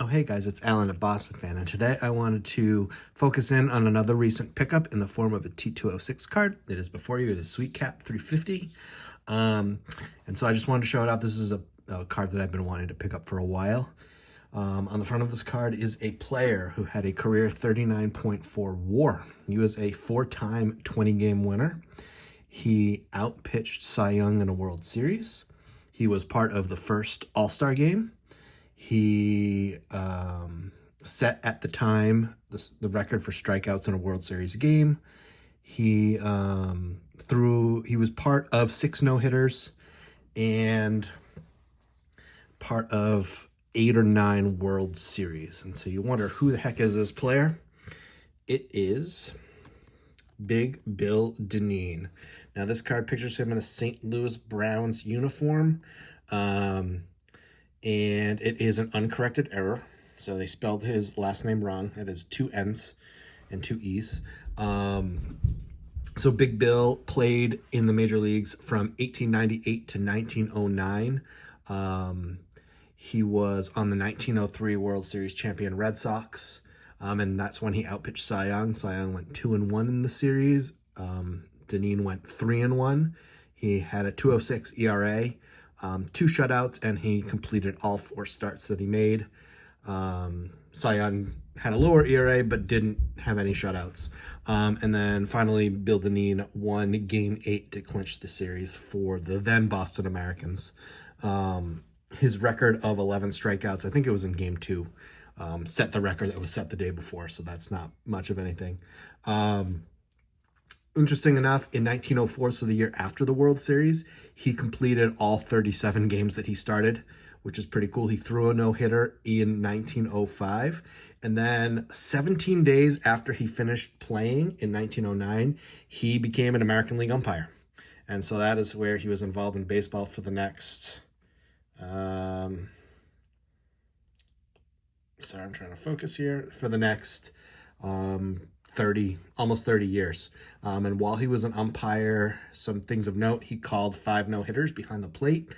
Oh, hey guys, it's Alan at Boston Fan, and today I wanted to focus in on another recent pickup in the form of a T206 card. It is before you, it is Sweet Cat 350. And so I just wanted to show it off. This is a card that I've been wanting to pick up for a while. On the front of this card is a player who had a career 39.4 WAR. He was a four-time 20-game winner. He outpitched Cy Young in a World Series. He was part of the first All-Star game. He set at the time the record for strikeouts in a World Series game. He was part of 6 no-hitters and part of 8 or 9 World Series. And so you wonder, who the heck is this player? It is Big Bill Dineen. Now this card pictures him in a St. Louis Browns uniform. And it is an uncorrected error. So they spelled his last name wrong. It is 2 N's and 2 E's. So Big Bill played in the major leagues from 1898 to 1909. He was on the 1903 World Series champion Red Sox. And that's when he outpitched Cy Young. Cy Young went 2-1 in the series. Dineen went 3-1. He had a 2.06 ERA. 2 shutouts, and he completed all 4 starts that he made. Cy Young had a lower ERA, but didn't have any shutouts. And then finally, Bill Dineen won Game 8 to clinch the series for the then Boston Americans. His record of 11 strikeouts, I think it was in Game 2, set the record that was set the day before, so that's not much of anything. Interesting enough, in 1904, so the year after the World Series, he completed all 37 games that he started, which is pretty cool. He threw a no-hitter in 1905, and then 17 days after he finished playing in 1909, he became an American League umpire. And so that is where he was involved in baseball for the next, sorry, I'm trying to focus here, for the next almost 30 years. And while he was an umpire, some things of note: he called 5 no-hitters behind the plate.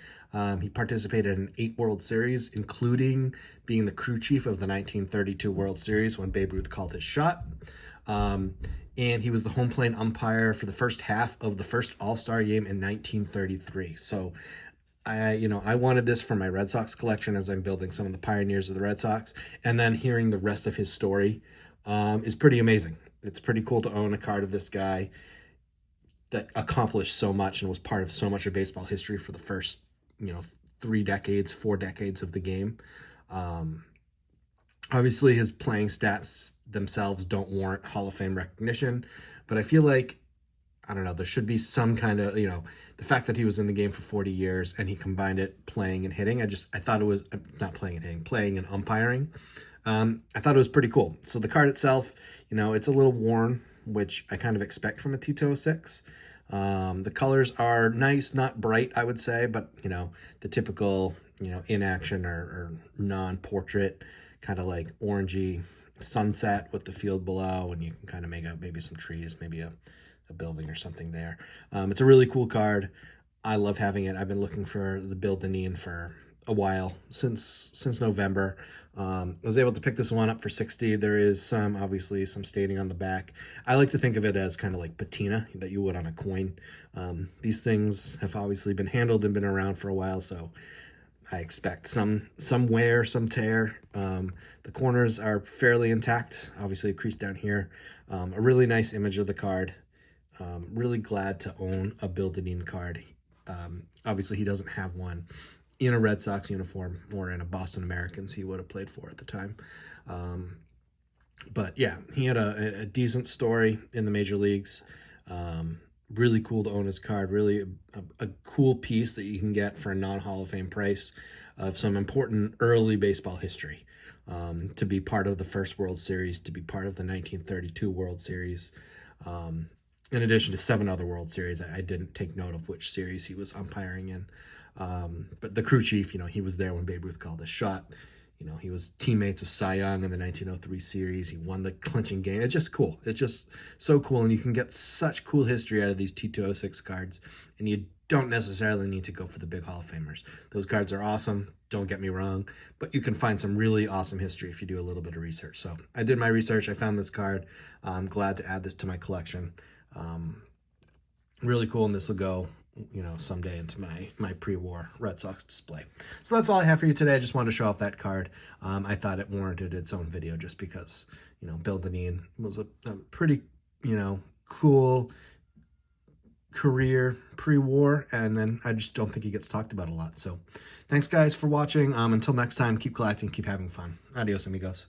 He participated in 8 World Series, including being the crew chief of the 1932 World Series when Babe Ruth called his shot. And he was the home plate umpire for the first half of the first All-Star game in 1933. So I wanted this for my Red Sox collection as I'm building some of the pioneers of the Red Sox. And then hearing the rest of his story is pretty amazing. It's pretty cool to own a card of this guy that accomplished so much and was part of so much of baseball history for the first, 4 decades of the game. Obviously, his playing stats themselves don't warrant Hall of Fame recognition, but I feel like, I don't know, there should be some kind of, the fact that he was in the game for 40 years and he combined it playing and hitting. I thought it was not playing and hitting, playing and umpiring. I thought it was pretty cool. So the card itself, it's a little worn, which I kind of expect from a T206. The colors are nice, not bright, I would say, but, the typical, in action or non-portrait, kind of like orangey sunset with the field below, and you can kind of make out maybe some trees, maybe a building or something there. It's a really cool card. I love having it. I've been looking for the Bill Dineen for a while, since November. I was able to pick this one up for $60. There is obviously some staining on the back. I like to think of it as kind of like patina that you would on a coin. These things have obviously been handled and been around for a while, so I expect some wear, some tear. The corners are fairly intact. Obviously a crease down here. A really nice image of the card. Really glad to own a Bill Dineen card. Obviously he doesn't have one in a Red Sox uniform or in a Boston Americans he would have played for at the time. But yeah, he had a decent story in the major leagues. Really cool to own his card. Really a cool piece that you can get for a non-Hall of Fame price of some important early baseball history. To be part of the first World Series, to be part of the 1932 World Series, in addition to 7 other World Series. I didn't take note of which series he was umpiring in. But the crew chief, he was there when Babe Ruth called his shot. He was teammates of Cy Young in the 1903 series. He won the clinching game. It's just cool. It's just so cool. And you can get such cool history out of these T206 cards. And you don't necessarily need to go for the big Hall of Famers. Those cards are awesome, don't get me wrong, but you can find some really awesome history if you do a little bit of research. So I did my research, I found this card. I'm glad to add this to my collection. Really cool, and this will go, someday into my pre-war Red Sox display. So that's all I have for you today. I just wanted to show off that card. I thought it warranted its own video just because, Bill Dineen was a pretty, cool career pre-war, and then I just don't think he gets talked about a lot. So thanks guys for watching. Until next time, keep collecting, keep having fun. Adios amigos.